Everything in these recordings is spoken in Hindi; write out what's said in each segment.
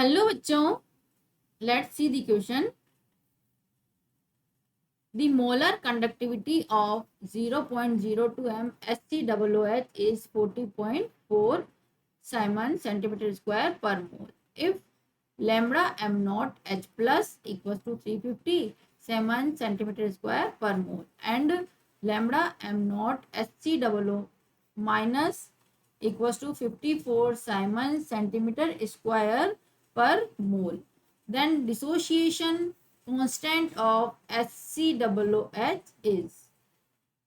हेलो बच्चों, let's see the question. The molar conductivity of 0.02 m HCOOH is 40.4 Simon centimeter square per mole. If lambda m naught H plus equals to 350 Simon centimeter square per mole and lambda m naught HCOO minus equals to 54 Simon centimeter square per mole, then dissociation constant of HCOOH is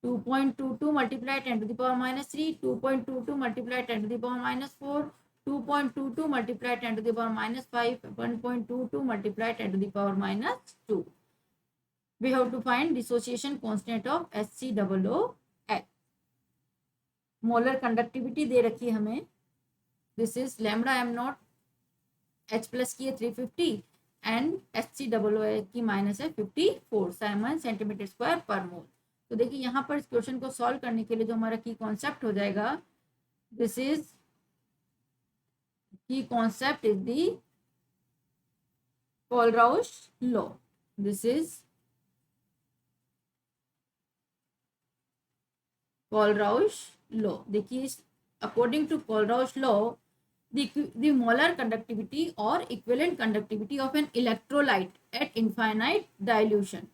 2.22 multiplied 10 to the power minus 3, 2.22 multiplied 10 to the power minus 4, 2.22 multiplied 10 to the power minus 5, 1.22 multiplied 10 to the power minus 2. We have to find dissociation constant of HCOOH. Molar conductivity दे रखी है हमें. This is lambda M not H plus की है 350 एंड HCOOH की माइनस है 54 साइमन सेंटीमीटर स्क्वायर पर मोल. तो देखिए यहाँ पर इस क्वेश्चन को सॉल्व करने के लिए जो हमारा की कॉन्सेप्ट हो जाएगा, this is key concept is the Kohlrausch law. This is Kohlrausch law. देखिए according to Kohlrausch law the molar conductivity or equivalent conductivity of an electrolyte at infinite dilution,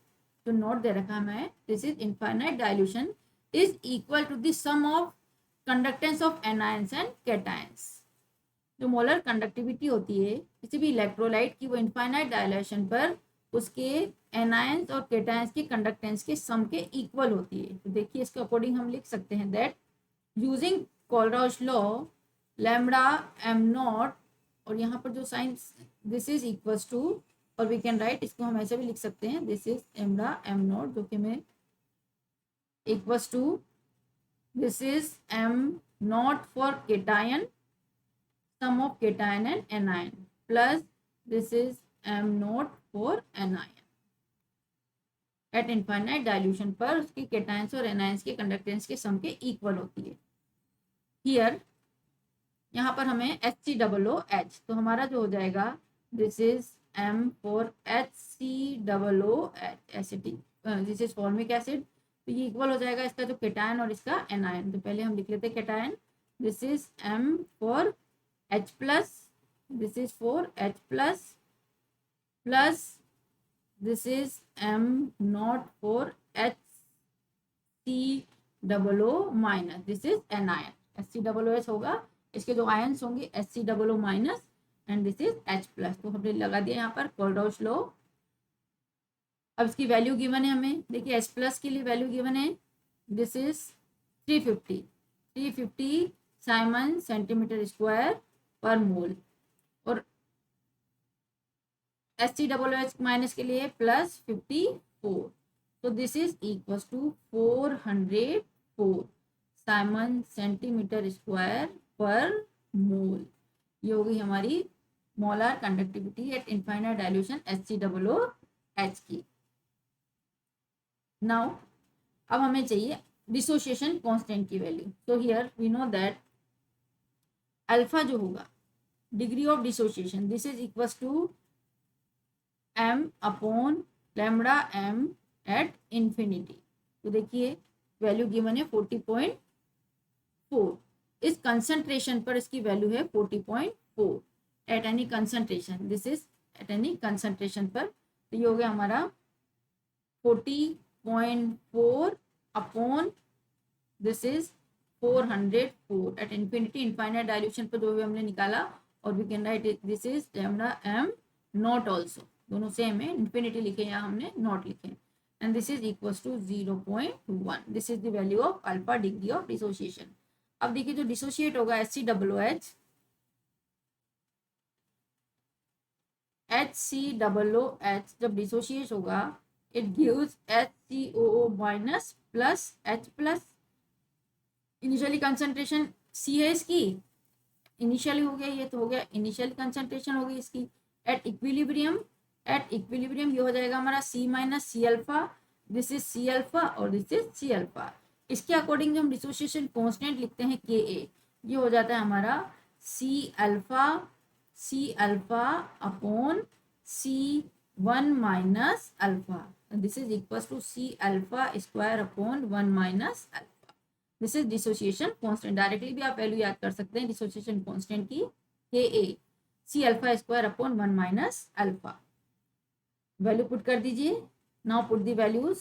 तो नोट दे रखा है, this is infinite dilution is equal to the sum of conductance of anions and cations. जो मोलर कंडक्टिविटी होती है किसी भी इलेक्ट्रोलाइट की, वो इनफाइनाइट डायलेशन पर उसके एनायंस और केटायंस के कंडक्टेंस के सम के इक्वल होती है. तो देखिए इसके अकॉर्डिंग हम लिख सकते हैं that using Kohlrausch law lambda M not, और यहाँ पर जो sign this is equals to, और वी कैन राइट, इसको हम ऐसे भी लिख सकते हैं, this is lambda M not जो कि मैं equals to this is M not for cation, sum of cation and anion, plus this is M not for anion. At infinite dilution पर उसकी केटायंस और एनायंस के कंडक्टेंस के सम के इक्वल होती है. हियर यहाँ पर हमें HCOOH, तो हमारा जो हो जाएगा this is M for HCOOH acetic, this is formic acid. तो ये इक्वल हो जाएगा इसका जो केटायन और इसका एनायन. तो पहले हम लिख लेते हैं cation, this is M for H plus, this is for H plus, plus this is M not for HCOO minus, this is anion. HCOOH होगा, इसके जो आयंस होंगे HCOO minus and this is H plus. तो हमने लगा दिया यहाँ पर कोलराउश लॉ. अब इसकी वैल्यू गिवन है हमें, देखिए H प्लस के लिए वैल्यू गिवन है, this is 350 Simon centimetre square पर मोल, और HCOOH माइनस के लिए प्लस 54. तो this is equals to 404 siemens centimetre square पर मोल. ये होगी हमारी molar conductivity at infinite dilution HCOOH की. नाउ अब हमें चाहिए डिसोसिएशन कांस्टेंट की वैल्यू. तो here we know that alpha जो होगा degree of dissociation, this is equals to m upon lambda m at infinity. तो देखिए वैल्यू गिवन है 40.4. इस कंसंट्रेशन पर इसकी वैल्यू है 40.4 at any concentration, this is at any concentration पर. तो ये हो गया हमारा 40.4 upon this is 404 at infinity, infinite dilution पर जो भी हमने निकाला, और we can write this is lambda M not also, दोनों सेम है, इंफिनिटी लिखे या हमने नॉट लिखे, and this is equals to 0.1. This is the value of alpha degree of dissociation. अब देखिए जो डिसोशिएट होगा HCOOH जब डिसोशिएट होगा it gives HCOO minus plus H plus. Initially concentration C है इसकी, इनिशियली हो गया, ये तो हो गया इनिशियल कंसंट्रेशन हो गई इसकी. एट इक्विलिब्रियम ये हो जाएगा हमारा C minus C alpha, this is C alpha और दिस इज C अल्फा. इसके अकॉर्डिंग हम डिसोसिएशन कांस्टेंट लिखते हैं Ka, ये हो जाता है हमारा C alpha C alpha upon C1 minus alpha. And this is equals to C alpha square upon 1 minus alpha. This is dissociation constant. Directly भी आप वैल्यू याद कर सकते हैं dissociation constant की, Ka C alpha square upon 1 minus alpha. Value put कर दीजिए. Now put the values.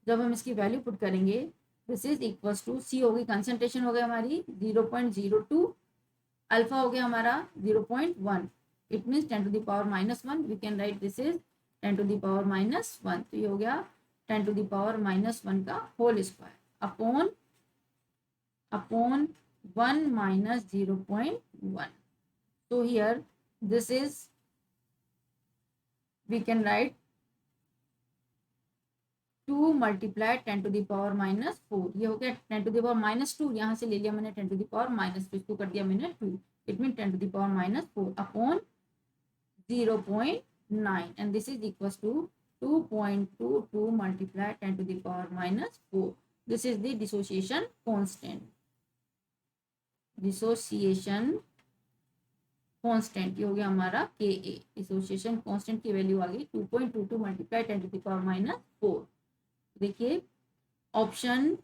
जब हम इसकी वैल्यू पुट करेंगे, this is equals to C होगी, कंसंट्रेशन हो गया हमारी 0.02, अल्फा हो गया हमारा 0.1. It means 10 to the power minus 1. We can write this is 10 to the power minus 1. तो ये हो गया 10 to the power minus 1 का whole square upon 1 minus 0.1. So here this is, we can write 2 multiply 10 to the power minus 4. ये हो गया 10 to the power minus 2. यहाँ से ले लिया मैंने 10 to the power minus 2, इसको कर दिया मैंने 2. It mean 10 to the power minus 4 upon 0.9, and this is equals to 2.22 multiply 10 to the power minus 4. This is the dissociation constant. Dissociation constant ये हो गया हमारा Ka. Dissociation constant की वैल्यू आ गई 2.22 multiply 10 to the power minus 4. देखिए option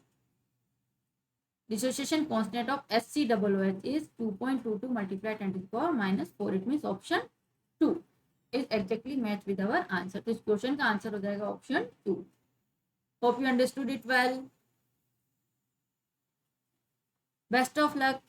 dissociation constant of SCOOH is 2.22 multiply 10 to the power minus 4. It means option 2 is exactly matched with our answer. तो इस क्वेश्चन का आंसर हो जाएगा option 2. Hope you understood it well. Best of luck.